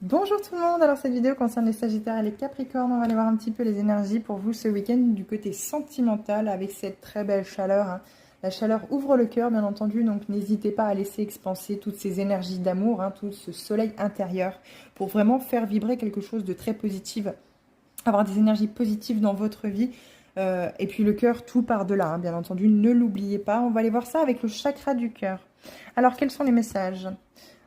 Bonjour tout le monde, alors cette vidéo concerne les Sagittaires et les Capricornes. On va aller voir un petit peu les énergies pour vous ce week-end du côté sentimental avec cette très belle chaleur, hein. La chaleur ouvre le cœur bien entendu, donc n'hésitez pas à laisser expanser toutes ces énergies d'amour, hein, tout ce soleil intérieur pour vraiment faire vibrer quelque chose de très positif, avoir des énergies positives dans votre vie. Et puis le cœur tout par-delà, hein, bien entendu, ne l'oubliez pas. On va aller voir ça avec le chakra du cœur. Alors quels sont les messages ?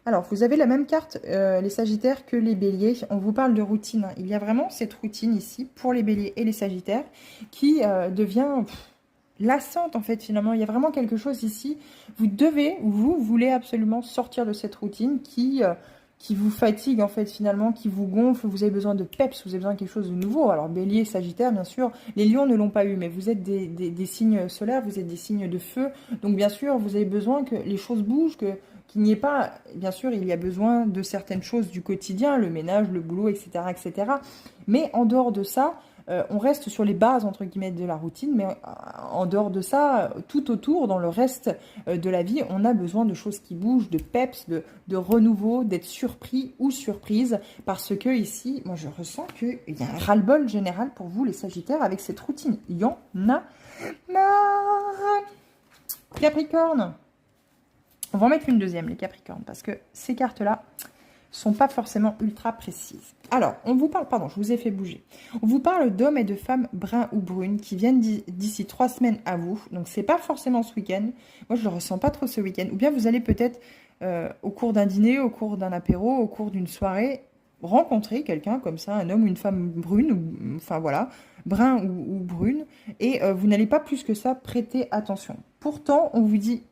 Alors, vous avez la même carte, les Sagittaires, que les Béliers. On vous parle de routine. Il y a vraiment cette routine ici, pour les Béliers et les Sagittaires, qui devient lassante, en fait, finalement. Il y a vraiment quelque chose ici. Vous voulez absolument sortir de cette routine qui vous fatigue, en fait, finalement, qui vous gonfle. Vous avez besoin de peps, vous avez besoin de quelque chose de nouveau. Alors, Bélier, Sagittaire, bien sûr, les Lions ne l'ont pas eu, mais vous êtes des signes solaires, vous êtes des signes de feu. Donc, bien sûr, vous avez besoin que les choses bougent, qu'il n'y ait pas, bien sûr, il y a besoin de certaines choses du quotidien, le ménage, le boulot, etc., etc. Mais en dehors de ça, on reste sur les bases, entre guillemets, de la routine, mais en dehors de ça, tout autour, dans le reste de la vie, on a besoin de choses qui bougent, de peps, de renouveau, d'être surpris ou surprise, parce que ici, moi, je ressens qu'il y a un ras-le-bol général pour vous, les Sagittaires, avec cette routine. Il y en a marre. Capricorne. On va en mettre une deuxième, les Capricornes, parce que ces cartes-là sont pas forcément ultra précises. Alors, on vous parle, pardon, je vous ai fait bouger. On vous parle d'hommes et de femmes bruns ou brunes qui viennent d'ici 3 semaines à vous. Donc, c'est pas forcément ce week-end. Moi, je le ressens pas trop ce week-end. Ou bien vous allez peut-être, au cours d'un dîner, au cours d'un apéro, au cours d'une soirée, rencontrer quelqu'un comme ça, un homme ou une femme brune, ou, enfin voilà, brun ou brune, et vous n'allez pas plus que ça prêter attention. Pourtant, on vous dit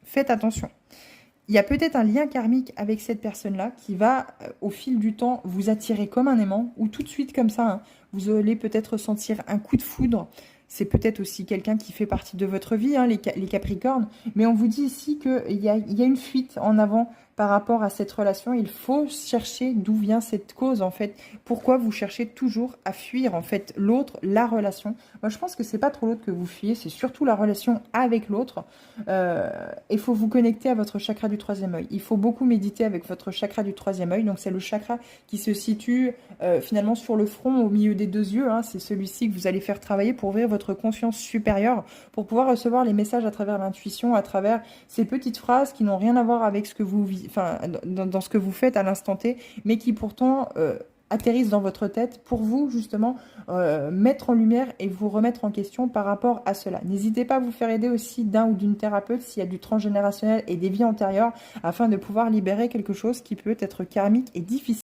faites attention. Il y a peut-être un lien karmique avec cette personne-là qui va, au fil du temps, vous attirer comme un aimant, ou tout de suite comme ça, hein, vous allez peut-être ressentir un coup de foudre. C'est peut-être aussi quelqu'un qui fait partie de votre vie, hein, les Capricornes. Mais on vous dit ici qu'il y a une fuite en avant par rapport à cette relation. Il faut chercher d'où vient cette cause, en fait. Pourquoi vous cherchez toujours à fuir, en fait, l'autre, la relation. Moi, je pense que c'est pas trop l'autre que vous fuyez, c'est surtout la relation avec l'autre. Il faut vous connecter à votre chakra du troisième œil. Il faut beaucoup méditer avec votre chakra du troisième œil. Donc, c'est le chakra qui se situe finalement sur le front, au milieu des deux yeux, hein. C'est celui-ci que vous allez faire travailler pour ouvrir votre conscience supérieure, pour pouvoir recevoir les messages à travers l'intuition, à travers ces petites phrases qui n'ont rien à voir avec ce que vous, enfin, dans ce que vous faites à l'instant T, mais qui pourtant atterrissent dans votre tête pour vous justement mettre en lumière et vous remettre en question par rapport à cela. N'hésitez pas à vous faire aider aussi d'un ou d'une thérapeute s'il y a du transgénérationnel et des vies antérieures afin de pouvoir libérer quelque chose qui peut être karmique et difficile.